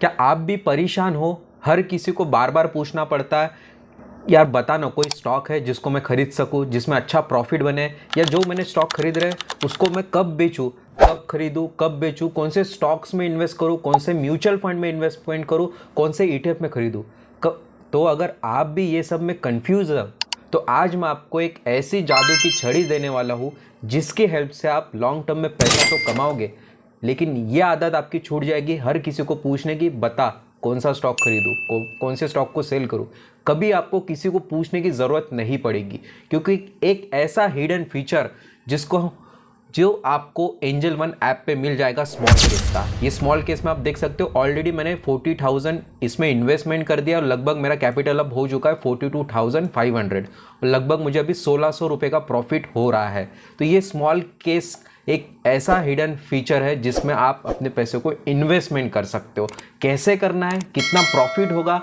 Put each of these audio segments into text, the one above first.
क्या आप भी परेशान हो? हर किसी को बार बार पूछना पड़ता है, यार बता ना कोई स्टॉक है जिसको मैं खरीद सकूं, जिसमें अच्छा प्रॉफिट बने, या जो मैंने स्टॉक खरीद रहे उसको मैं कब बेचूं, कब खरीदूं, कब बेचूं, कौन से स्टॉक्स में इन्वेस्ट करूं, कौन से म्यूचुअल फंड में इन्वेस्टमेंट करूं, कौन से ईटीएफ में खरीदूं कब। तो अगर आप भी ये सब में कंफ्यूज है तो आज मैं आपको एक ऐसी जादू की छड़ी देने वाला हूँ जिसकी हेल्प से आप लॉन्ग टर्म में पैसा तो कमाओगे, लेकिन ये आदत आपकी छूट जाएगी हर किसी को पूछने की, बता कौन सा स्टॉक खरीदूं, कौन से स्टॉक को सेल करूं। कभी आपको किसी को पूछने की ज़रूरत नहीं पड़ेगी, क्योंकि एक ऐसा हिडन फीचर जो आपको एंजल वन ऐप पे मिल जाएगा स्मॉल केस का। ये स्मॉल केस में आप देख सकते हो ऑलरेडी मैंने 40,000 इसमें इन्वेस्टमेंट कर दिया और लगभग मेरा कैपिटल अब हो चुका है 42,500 और लगभग मुझे अभी 1,600 रुपये का प्रॉफिट हो रहा है। तो ये स्मॉल केस एक ऐसा हिडन फीचर है जिसमें आप अपने पैसे को इन्वेस्टमेंट कर सकते हो। कैसे करना है, कितना प्रॉफिट होगा,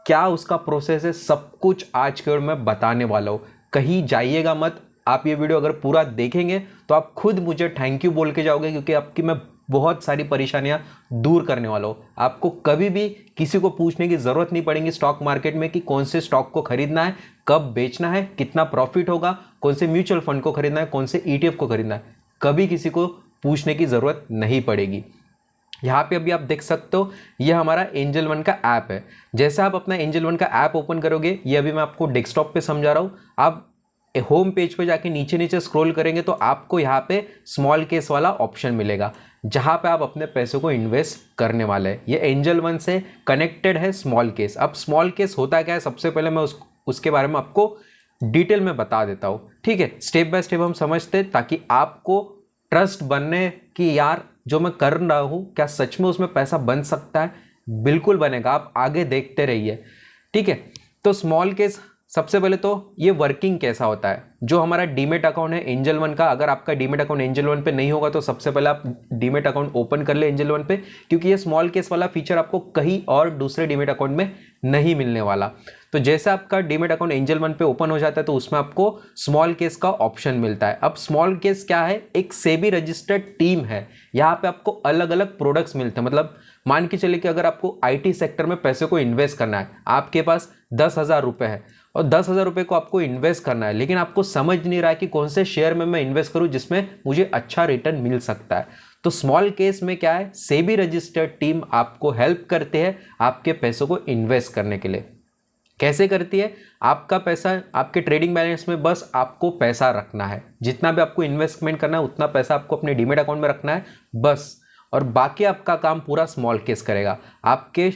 क्या उसका प्रोसेस है, सब कुछ आज के वीडियो में बताने वाला हूँ। कहीं जाइएगा मत, आप ये वीडियो अगर पूरा देखेंगे तो आप खुद मुझे थैंक यू बोल के जाओगे, क्योंकि आपकी मैं बहुत सारी परेशानियां दूर करने वाला हूँ। आपको कभी भी किसी को पूछने की ज़रूरत नहीं पड़ेगी स्टॉक मार्केट में कि कौन से स्टॉक को खरीदना है, कब बेचना है, कितना प्रॉफिट होगा, कौन से म्यूचुअल फंड को खरीदना है, कौन से ईटीएफ को खरीदना है। कभी किसी को पूछने की ज़रूरत नहीं पड़ेगी। यहाँ पे अभी आप देख सकते हो ये हमारा एंजल वन का ऐप है। जैसे आप अपना एंजल वन का ऐप ओपन करोगे, ये अभी मैं आपको डेस्कटॉप पे समझा रहा हूँ, आप होम पेज पे जाके नीचे नीचे स्क्रॉल करेंगे तो आपको यहाँ पे स्मॉल केस वाला ऑप्शन मिलेगा, जहाँ पे आप अपने पैसों को इन्वेस्ट करने वाले हैं। ये एंजल वन से कनेक्टेड है स्मॉल केस। अब स्मॉल केस होता क्या है, सबसे पहले मैं उसके बारे में आपको डिटेल में बता देता हूँ, ठीक है। स्टेप बाय स्टेप हम समझते ताकि आपको ट्रस्ट बनने की, यार जो मैं कर रहा हूँ क्या सच में उसमें पैसा बन सकता है। बिल्कुल बनेगा, आप आगे देखते रहिए, ठीक है। तो स्मॉल केस, सबसे पहले तो ये वर्किंग कैसा होता है। जो हमारा डीमेट अकाउंट है एंजल वन का, अगर आपका डीमेट अकाउंट एंजल वन पे नहीं होगा तो सबसे पहले आप डीमेट अकाउंट ओपन कर ले एंजल वन पे, क्योंकि ये स्मॉल केस वाला फीचर आपको कहीं और दूसरे डीमेट अकाउंट में नहीं मिलने वाला। तो जैसे आपका डीमेट अकाउंट एंजल वन पे ओपन हो जाता है तो उसमें आपको स्मॉल केस का ऑप्शन मिलता है। अब स्मॉल केस क्या है, एक सेबी रजिस्टर्ड टीम है। यहाँ पे आपको अलग अलग प्रोडक्ट्स मिलते हैं। मतलब मान के चलिए कि अगर आपको आईटी सेक्टर में पैसे को इन्वेस्ट करना है, आपके पास 10,000 रुपये है और 10,000 रुपये को आपको इन्वेस्ट करना है, लेकिन आपको समझ नहीं रहा है कि कौन से शेयर में मैं इन्वेस्ट करूं जिसमें मुझे अच्छा रिटर्न मिल सकता है। तो स्मॉल केस में क्या है, सेबी रजिस्टर्ड टीम आपको हेल्प करते हैं आपके पैसों को इन्वेस्ट करने के लिए। कैसे करती है, आपका पैसा आपके ट्रेडिंग बैलेंस में बस आपको पैसा रखना है, जितना भी आपको इन्वेस्टमेंट करना है उतना पैसा आपको अपने डीमेट अकाउंट में रखना है बस, और बाकी आपका काम पूरा स्मॉल केस करेगा। आपके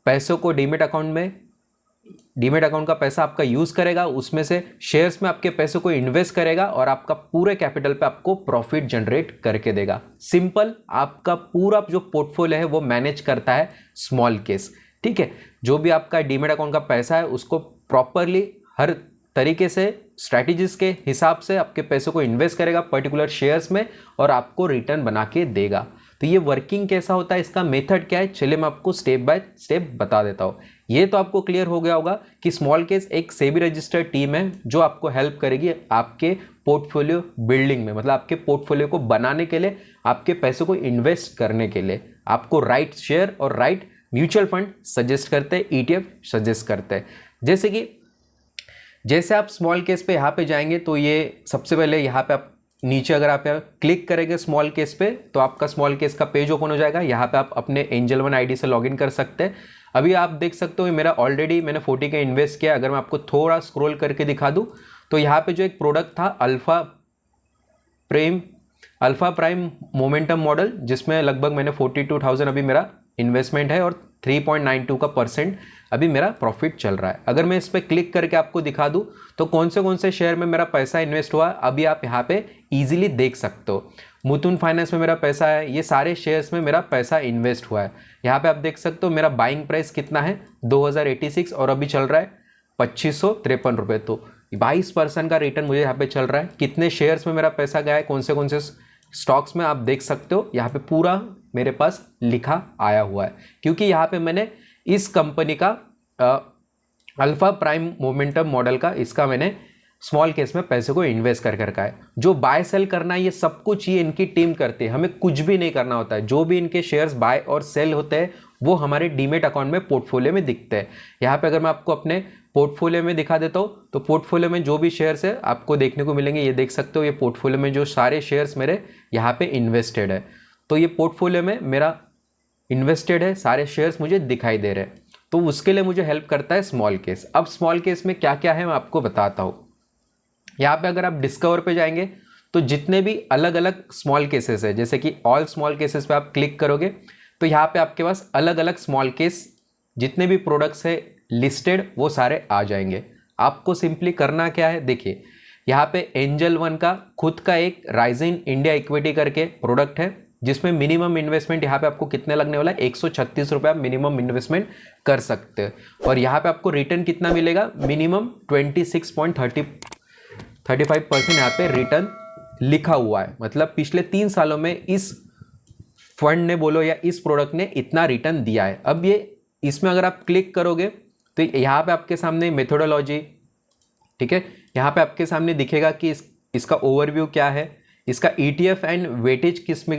पैसों को डीमेट अकाउंट का पैसा आपका यूज करेगा, उसमें से शेयर्स में आपके पैसों को इन्वेस्ट करेगा और आपका पूरे कैपिटल पे आपको प्रॉफिट जनरेट करके देगा। सिंपल, आपका पूरा जो पोर्टफोलियो है वो मैनेज करता है स्मॉल केस, ठीक है। जो भी आपका डीमेट अकाउंट का पैसा है उसको प्रॉपरली हर तरीके से स्ट्रैटेजीज के हिसाब से आपके पैसों को इन्वेस्ट करेगा पर्टिकुलर शेयर्स में और आपको रिटर्न बना के देगा। तो ये वर्किंग कैसा होता है, इसका मेथड क्या है, चलिए मैं आपको स्टेप बाय स्टेप बता देता हूँ। ये तो आपको क्लियर हो गया होगा कि स्मॉल केस एक सेबी रजिस्टर्ड टीम है जो आपको हेल्प करेगी आपके पोर्टफोलियो बिल्डिंग में, मतलब आपके पोर्टफोलियो को बनाने के लिए, आपके पैसों को इन्वेस्ट करने के लिए। आपको राइट शेयर और राइट म्यूचुअल फंड सजेस्ट करते हैं, ईटीएफ सजेस्ट करते हैं। जैसे आप स्मॉल केस पे यहाँ पे जाएंगे तो ये सबसे पहले यहाँ पे आप नीचे अगर आप क्लिक करेंगे स्मॉल केस पे तो आपका स्मॉल केस का पेज ओपन हो जाएगा। यहाँ पे आप अपने एंजल वन आईडी से लॉगिन कर सकते हैं। अभी आप देख सकते हो मेरा ऑलरेडी मैंने 40 का इन्वेस्ट किया। अगर मैं आपको थोड़ा स्क्रॉल करके दिखा दूँ तो यहाँ पे जो एक प्रोडक्ट था अल्फा प्राइम मोमेंटम मॉडल, जिसमें लगभग मैंने 42,000 अभी मेरा इन्वेस्टमेंट है और 3.92 का % अभी मेरा प्रॉफिट चल रहा है। अगर मैं इस पर क्लिक करके आपको दिखा दूं तो कौन से शेयर में मेरा पैसा इन्वेस्ट हुआ अभी आप यहाँ पे इजीली देख सकते हो। मुथूट फाइनेंस में मेरा पैसा है, ये सारे शेयर्स में मेरा पैसा इन्वेस्ट हुआ है। यहाँ पे आप देख सकते हो मेरा बाइंग प्राइस कितना है 2086 और अभी चल रहा है 2553 रुपये। तो 22% का रिटर्न मुझे यहाँ पे चल रहा है। कितने शेयर्स में मेरा पैसा गया है, कौन से स्टॉक्स में आप देख सकते हो, यहाँ पे पूरा मेरे पास लिखा आया हुआ है, क्योंकि यहाँ पे मैंने इस कंपनी का अल्फा प्राइम मोमेंटम मॉडल का इसका मैंने स्मॉल केस में पैसे को इन्वेस्ट कर करके है। जो बाय सेल करना है ये सब कुछ ये इनकी टीम करती है, हमें कुछ भी नहीं करना होता है। जो भी इनके शेयर्स बाय और सेल होते हैं वो हमारे डीमेट अकाउंट में पोर्टफोलियो में दिखते हैं। यहाँ पे अगर मैं आपको अपने पोर्टफोलियो में दिखा देता हूँ तो पोर्टफोलियो में जो भी शेयर्स है आपको देखने को मिलेंगे, ये देख सकते हो ये पोर्टफोलियो में जो सारे शेयर्स मेरे यहाँ पे इन्वेस्टेड है। तो ये पोर्टफोलियो में मेरा इन्वेस्टेड है, सारे शेयर्स मुझे दिखाई दे रहे हैं। तो उसके लिए मुझे हेल्प करता है स्मॉल केस। अब स्मॉल केस में क्या क्या है मैं आपको बताता हूँ। यहाँ पे अगर आप डिस्कवर पे जाएंगे तो जितने भी अलग अलग स्मॉल केसेस है, जैसे कि ऑल स्मॉल केसेस पे आप क्लिक करोगे तो यहाँ पे आपके पास अलग अलग स्मॉल केस जितने भी प्रोडक्ट्स है लिस्टेड वो सारे आ जाएंगे। आपको सिंपली करना क्या है, देखिए यहाँ पे एंजल वन का खुद का एक राइजिंग इंडिया इक्विटी करके प्रोडक्ट है जिसमें मिनिमम इन्वेस्टमेंट यहाँ पे आपको कितने लगने वाला है, 136 रुपये आप मिनिमम इन्वेस्टमेंट कर सकते हैं। और यहाँ पे आपको रिटर्न कितना मिलेगा, मिनिमम 26.35% यहाँ पे रिटर्न लिखा हुआ है। मतलब पिछले 3 सालों में इस फंड ने बोलो या इस प्रोडक्ट ने इतना रिटर्न दिया है। अब ये इसमें अगर आप क्लिक करोगे तो यहाँ पे आपके सामने मेथोडोलॉजी, ठीक है, यहाँ पे आपके सामने दिखेगा कि इसका ओवरव्यू क्या है, इसका ETF एंड वेटेज किसमें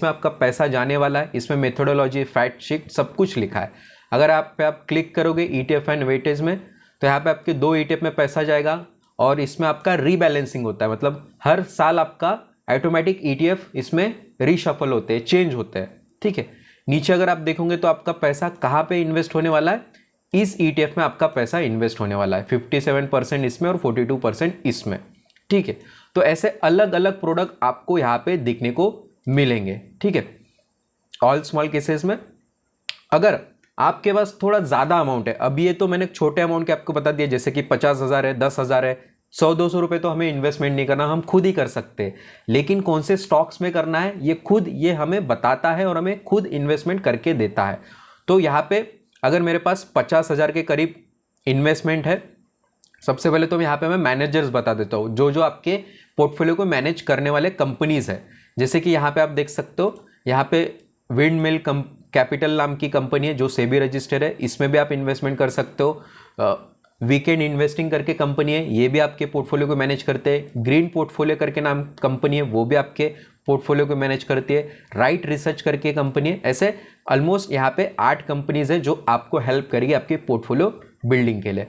आपका पैसा जाने वाला है, इसमें मेथोडोलॉजी, फैक्ट शीट सब कुछ लिखा है। अगर आप क्लिक करोगे ETF एंड वेटेज में तो यहाँ पे आपके 2 ETF में पैसा जाएगा और इसमें आपका रीबैलेंसिंग होता है। मतलब हर साल आपका ऑटोमेटिक ETF इसमें रीशफल होते हैं, चेंज होते हैं, ठीक है। नीचे अगर आप देखोगे तो आपका पैसा कहाँ पे इन्वेस्ट होने वाला है, इस ETF में आपका पैसा इन्वेस्ट होने वाला है। 57% इसमें और 42% इसमें, ठीक है। तो ऐसे अलग अलग प्रोडक्ट आपको यहाँ पे दिखने को मिलेंगे, ठीक है, ऑल स्मॉल केसेस में। अगर आपके पास थोड़ा ज़्यादा अमाउंट है, अब ये तो मैंने छोटे अमाउंट के आपको बता दिया, जैसे कि 50,000 है, 10,000 है, 100-200 रुपये तो हमें इन्वेस्टमेंट नहीं करना, हम खुद ही कर सकते हैं। लेकिन कौन से स्टॉक्स में करना है ये हमें बताता है और हमें खुद इन्वेस्टमेंट करके देता है। तो यहाँ पे अगर मेरे पास 50,000 के करीब इन्वेस्टमेंट है, सबसे पहले तो यहाँ पे मैं मैनेजर्स बता देता हूँ जो आपके पोर्टफोलियो को मैनेज करने वाले कंपनीज है। जैसे कि यहाँ पे आप देख सकते हो, यहाँ पे विंड मिल कैपिटल नाम की कंपनी है जो सेबी रजिस्टर्ड है, इसमें भी आप इन्वेस्टमेंट कर सकते हो। वीकेंड इन्वेस्टिंग करके कंपनी है, ये भी आपके पोर्टफोलियो को मैनेज करते हैं। ग्रीन पोर्टफोलियो करके नाम कंपनी है, वो भी आपके पोर्टफोलियो को मैनेज करती है। राइट रिसर्च करके कंपनी है। ऐसे ऑलमोस्ट यहाँ पे 8 कंपनीज है जो आपको हेल्प करेगी आपके पोर्टफोलियो बिल्डिंग के लिए।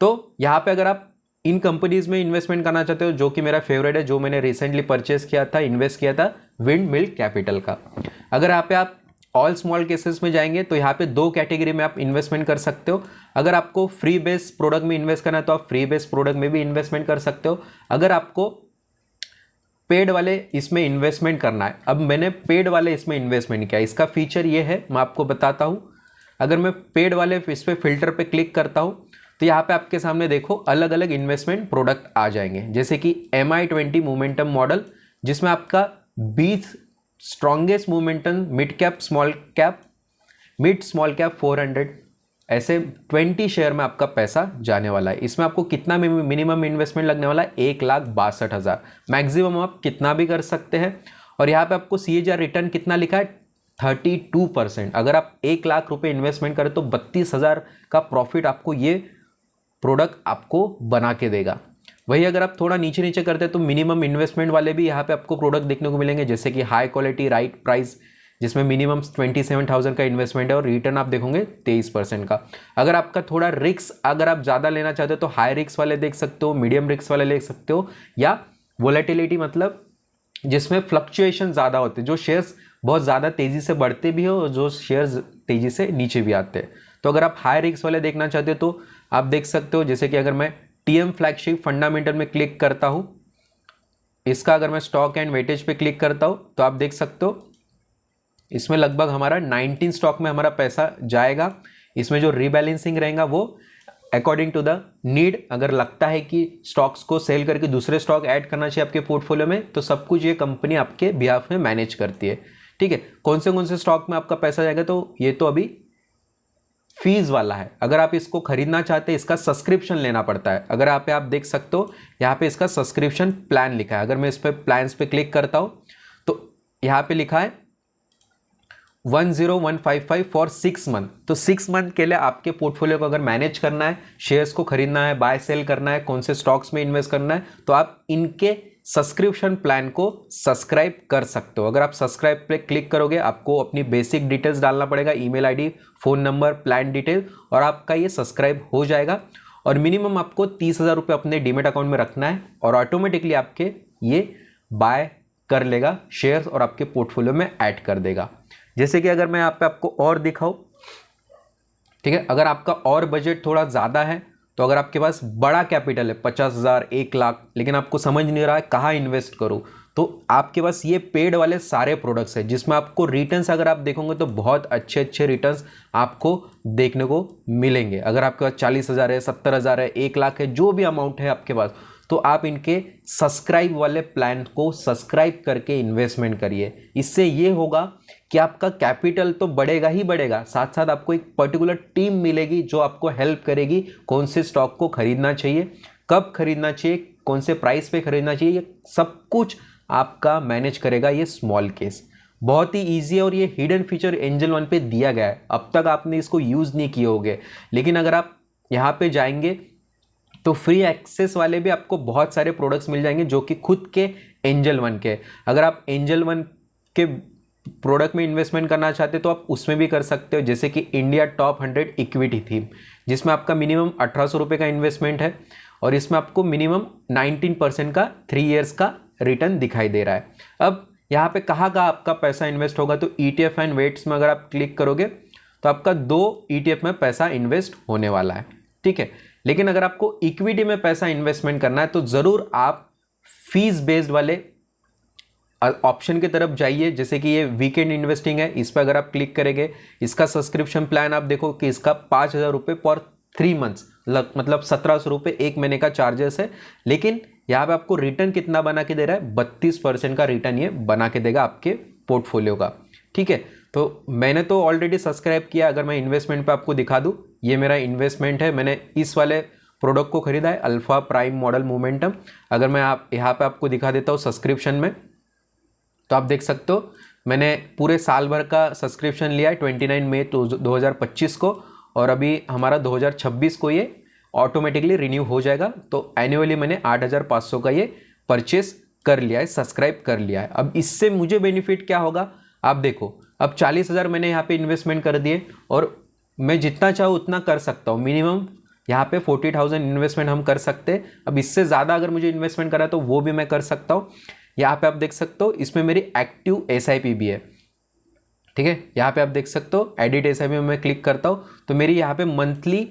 तो यहाँ पे अगर आप इन कंपनीज में इन्वेस्टमेंट करना चाहते हो, जो कि मेरा फेवरेट है, जो मैंने रिसेंटली परचेस किया था, इन्वेस्ट किया था, विंड मिल कैपिटल का। अगर यहाँ पे आप ऑल स्मॉल केसेस में जाएंगे तो यहाँ पे 2 कैटेगरी में आप इन्वेस्टमेंट कर सकते हो। अगर आपको फ्री बेस प्रोडक्ट में इन्वेस्ट करना है तो आप फ्री बेस प्रोडक्ट में भी इन्वेस्टमेंट कर सकते हो। अगर आपको पेड वाले इसमें इन्वेस्टमेंट करना है, अब मैंने पेड वाले इसमें इन्वेस्टमेंट किया, इसका फीचर ये है, मैं आपको बताता हूँ। अगर मैं पेड वाले इस पर फिल्टर पे क्लिक करता हूँ तो यहाँ पे आपके सामने देखो अलग अलग इन्वेस्टमेंट प्रोडक्ट आ जाएंगे, जैसे कि MI20 मोमेंटम मॉडल, जिसमें आपका 20 strongest momentum mid small cap 400, ऐसे 20 शेयर में आपका पैसा जाने वाला है। इसमें आपको कितना मिनिमम इन्वेस्टमेंट लगने वाला है, 1,62,000। मैक्सिमम आप कितना भी कर सकते हैं। और यहाँ पे आपको CAGR रिटर्न कितना लिखा है, 32%। अगर आप 1 लाख रुपए इन्वेस्टमेंट करें तो 32,000 का प्रॉफिट आपको ये प्रोडक्ट आपको बना के देगा। वही अगर आप थोड़ा नीचे नीचे करते हैं तो मिनिमम इन्वेस्टमेंट वाले भी यहाँ पे आपको प्रोडक्ट देखने को मिलेंगे, जैसे कि हाई क्वालिटी राइट प्राइस, जिसमें मिनिमम 27,000 का इन्वेस्टमेंट है और रिटर्न आप देखोगे 23% का। अगर आपका थोड़ा रिस्क अगर आप ज़्यादा लेना चाहते हो तो हाई रिस्क वाले देख सकते हो, मीडियम रिस्क वाले ले सकते हो, या वोलेटिलिटी मतलब जिसमें फ्लक्चुएशन ज़्यादा होते हैं, जो शेयर्स बहुत ज़्यादा तेज़ी से बढ़ते भी हो और जो शेयर्स तेज़ी से नीचे भी आते हैं। तो अगर आप हाई रिस्क वाले देखना चाहते हो तो आप देख सकते हो, जैसे कि अगर मैं TM फ्लैगशिप फंडामेंटल में क्लिक करता हूँ, इसका अगर मैं स्टॉक एंड वेटेज पे क्लिक करता हूँ तो आप देख सकते हो इसमें लगभग हमारा 19 स्टॉक में हमारा पैसा जाएगा। इसमें जो रीबैलेंसिंग रहेगा वो अकॉर्डिंग टू द नीड, अगर लगता है कि स्टॉक्स को सेल करके दूसरे स्टॉक ऐड करना चाहिए आपके पोर्टफोलियो में, तो सब कुछ ये कंपनी आपके बिहाफ में मैनेज करती है, ठीक है। कौन से स्टॉक में आपका पैसा जाएगा, तो ये तो अभी फीस वाला है। अगर आप इसको खरीदना चाहते हैं, इसका सब्सक्रिप्शन लेना पड़ता है। अगर आप देख सकते हो यहाँ पे इसका सब्सक्रिप्शन प्लान लिखा है। अगर मैं इस पर प्लान्स पे क्लिक करता हूँ तो यहाँ पे लिखा है 10155 फॉर 6 मंथ। तो 6 मंथ के लिए आपके पोर्टफोलियो को अगर मैनेज करना है, शेयर्स को खरीदना है, बाय सेल करना है, कौन से स्टॉक्स में इन्वेस्ट करना है, तो आप इनके सब्सक्रिप्शन प्लान को सब्सक्राइब कर सकते हो। अगर आप सब्सक्राइब पे क्लिक करोगे, आपको अपनी बेसिक डिटेल्स डालना पड़ेगा, email ID, phone number, plan detail, और आपका ये सब्सक्राइब हो जाएगा। और मिनिमम आपको 30,000 रुपये अपने डीमेट अकाउंट में रखना है और ऑटोमेटिकली आपके ये बाय कर लेगा शेयर्स और आपके पोर्टफोलियो में ऐड कर देगा। जैसे कि अगर मैं यहाँ पे आपको और दिखाऊं, ठीक है, अगर आपका और बजट थोड़ा ज़्यादा है, तो अगर आपके पास बड़ा कैपिटल है 50,000, 1 लाख, लेकिन आपको समझ नहीं रहा है कहाँ इन्वेस्ट करूँ, तो आपके पास ये पेड वाले सारे प्रोडक्ट्स हैं जिसमें आपको रिटर्न्स अगर आप देखोगे तो बहुत अच्छे अच्छे रिटर्न्स आपको देखने को मिलेंगे। अगर आपके पास 40,000 है, 70,000 है, 1 लाख है, जो भी अमाउंट है आपके पास, तो आप इनके सब्सक्राइब वाले प्लान को सब्सक्राइब करके इन्वेस्टमेंट करिए। इससे ये होगा कि आपका कैपिटल तो बढ़ेगा ही बढ़ेगा, साथ साथ आपको एक पर्टिकुलर टीम मिलेगी जो आपको हेल्प करेगी कौन से स्टॉक को खरीदना चाहिए, कब खरीदना चाहिए, कौन से प्राइस पे खरीदना चाहिए, ये सब कुछ आपका मैनेज करेगा ये स्मॉल केस। बहुत ही ईजी है और ये हिडन फीचर एंजल वन पे दिया गया है। अब तक आपने इसको यूज़ नहीं किए होंगे, लेकिन अगर आप यहाँ पे जाएंगे तो फ्री एक्सेस वाले भी आपको बहुत सारे प्रोडक्ट्स मिल जाएंगे जो कि खुद के एंजल वन के। अगर आप एंजल वन के प्रोडक्ट में इन्वेस्टमेंट करना चाहते तो आप उसमें भी कर सकते हो, जैसे कि इंडिया टॉप 100 इक्विटी थीम, जिसमें आपका मिनिमम 1800 रुपये का इन्वेस्टमेंट है और इसमें आपको मिनिमम 19% का 3 ईयर्स का रिटर्न दिखाई दे रहा है। अब यहाँ पे कहाँ आपका पैसा इन्वेस्ट होगा, तो ETF एंड वेट्स में अगर आप क्लिक करोगे तो आपका 2 ETF में पैसा इन्वेस्ट होने वाला है, ठीक है। लेकिन अगर आपको इक्विटी में पैसा इन्वेस्टमेंट करना है तो ज़रूर आप फीस बेस्ड वाले ऑप्शन की तरफ जाइए, जैसे कि ये वीकेंड इन्वेस्टिंग है, इस पर अगर आप क्लिक करेंगे, इसका सब्सक्रिप्शन प्लान आप देखो कि इसका 5,000 रुपये पर 3 मंथ्स, मतलब 1,700 रुपये 1 महीने का चार्जेस है। लेकिन यहाँ पे आपको रिटर्न कितना बना के दे रहा है, 32% का रिटर्न ये बना के देगा आपके पोर्टफोलियो का, ठीक है। तो मैंने तो ऑलरेडी सब्सक्राइब किया। अगर मैं इन्वेस्टमेंट पे आपको दिखा दूँ, ये मेरा इन्वेस्टमेंट है, मैंने इस वाले प्रोडक्ट को खरीदा है, अल्फा प्राइम मॉडल मोमेंटम। अगर मैं यहाँ पे आपको दिखा देता हूँ सब्सक्रिप्शन में, तो आप देख सकते हो मैंने पूरे साल भर का सब्सक्रिप्शन लिया है 29 मई 2025 को, और अभी हमारा 2026 को ये ऑटोमेटिकली रिन्यू हो जाएगा। तो एनुअली मैंने 8,500 का ये परचेस कर लिया है, सब्सक्राइब कर लिया है। अब इससे मुझे बेनिफिट क्या होगा, आप देखो, अब 40,000 मैंने यहाँ पे इन्वेस्टमेंट कर दिए और मैं जितना चाहूँ उतना कर सकता हूँ। मिनिमम यहाँ पे 40,000 इन्वेस्टमेंट हम कर सकते हैं। अब इससे ज़्यादा अगर मुझे इन्वेस्टमेंट करा तो वो भी मैं कर सकता हूँ। यहाँ पे आप देख सकते हो इसमें मेरी एक्टिव SIP भी है, ठीक है। यहाँ पे आप देख सकते हो एडिट SIP में मैं क्लिक करता हूँ तो मेरी यहाँ पे मंथली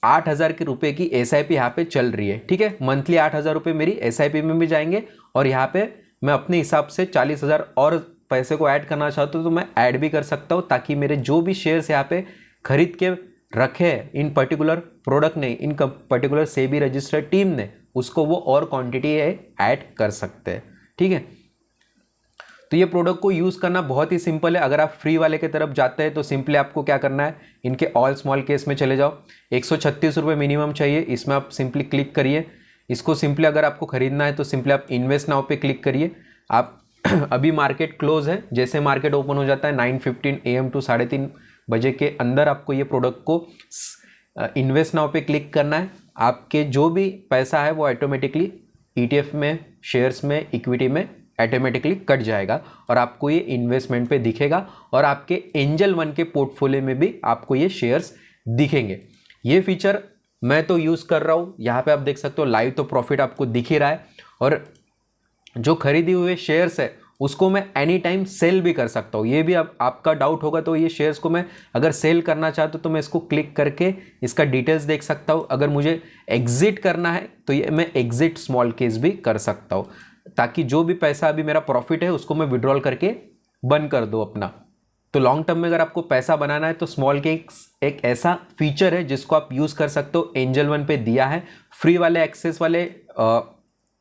8,000 के रुपए की SIP यहाँ पे चल रही है, ठीक है। मंथली 8,000 रुपये मेरी SIP में भी जाएंगे और यहाँ पे मैं अपने हिसाब से 40,000 और पैसे को ऐड करना चाहता हूँ तो मैं ऐड भी कर सकता हूँ, ताकि मेरे जो भी शेयर्स यहाँ पे खरीद के रखे इन पर्टिकुलर प्रोडक्ट ने, इन पर्टिकुलर सेबी रजिस्टर्ड टीम ने, उसको वो और क्वांटिटी ऐड कर सकते हैं, ठीक है। तो ये प्रोडक्ट को यूज़ करना बहुत ही सिंपल है। अगर आप फ्री वाले की तरफ जाते हैं तो सिंपली आपको क्या करना है, इनके ऑल स्मॉल केस में चले जाओ, 136 रुपये मिनिमम चाहिए, इसमें आप सिंपली क्लिक करिए। इसको सिंपली अगर आपको खरीदना है तो सिंपली आप इन्वेस्ट नाउ पे क्लिक करिए। आप अभी मार्केट क्लोज है, जैसे मार्केट ओपन हो जाता है 9:15 AM टू 3:30 बजे के अंदर आपको ये प्रोडक्ट को इन्वेस्ट नाउ पे क्लिक करना है। आपके जो भी पैसा है वो ऑटोमेटिकली ETF में, शेयर्स में, इक्विटी में ऑटोमेटिकली कट जाएगा और आपको ये इन्वेस्टमेंट पे दिखेगा और आपके एंजल वन के पोर्टफोलियो में भी आपको ये शेयर्स दिखेंगे। ये फीचर मैं तो यूज़ कर रहा हूँ। यहाँ पे आप देख सकते हो लाइव तो प्रॉफिट आपको दिख ही रहा है, और जो खरीदी हुए शेयर्स है उसको मैं एनी टाइम सेल भी कर सकता हूँ। ये भी अब आपका डाउट होगा, तो ये शेयर्स को मैं अगर सेल करना चाहता हूँ तो मैं इसको क्लिक करके इसका डिटेल्स देख सकता हूँ। अगर मुझे एग्जिट करना है तो ये मैं एग्जिट स्मॉल केस भी कर सकता हूँ, ताकि जो भी पैसा अभी मेरा प्रॉफिट है उसको मैं विड्रॉल करके बंद कर दूँ अपना। तो लॉन्ग टर्म में अगर आपको पैसा बनाना है तो स्मॉल केस एक ऐसा फीचर है जिसको आप यूज़ कर सकते हो। एंजल वन पे दिया है फ्री वाले एक्सेस वाले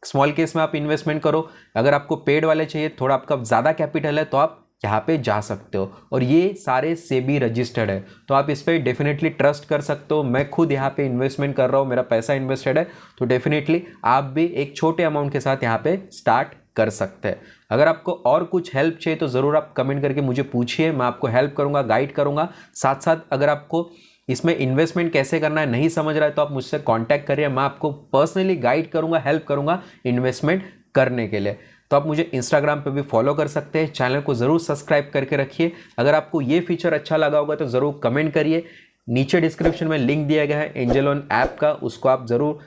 स्मॉल केस में आप इन्वेस्टमेंट करो। अगर आपको पेड वाले चाहिए, थोड़ा आपका ज़्यादा कैपिटल है, तो आप यहाँ पे जा सकते हो, और ये सारे सेबी रजिस्टर्ड है, तो आप इस पर डेफिनेटली ट्रस्ट कर सकते हो। मैं खुद यहाँ पे इन्वेस्टमेंट कर रहा हूँ, मेरा पैसा इन्वेस्टेड है, तो डेफिनेटली आप भी एक छोटे अमाउंट के साथ यहाँ पे स्टार्ट कर सकते हैं। अगर आपको और कुछ हेल्प चाहिए तो ज़रूर आप कमेंट करके मुझे पूछिए, मैं आपको हेल्प करूँगा, गाइड करूँगा। साथ साथ अगर आपको इसमें इन्वेस्टमेंट कैसे करना है नहीं समझ रहा है तो आप मुझसे कांटेक्ट करिए, मैं आपको पर्सनली गाइड करूँगा, हेल्प करूँगा इन्वेस्टमेंट करने के लिए। तो आप मुझे इंस्टाग्राम पे भी फॉलो कर सकते हैं, चैनल को ज़रूर सब्सक्राइब करके रखिए। अगर आपको ये फीचर अच्छा लगा होगा तो ज़रूर कमेंट करिए। नीचे डिस्क्रिप्शन में लिंक दिया गया है एंजल ऑन ऐप का, उसको आप ज़रूर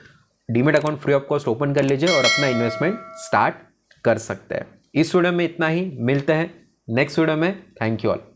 demat account free of cost open कर लीजिए और अपना इन्वेस्टमेंट स्टार्ट कर सकते हैं। इस वीडियो में इतना ही, मिलते हैं नेक्स्ट वीडियो में। Thank you all.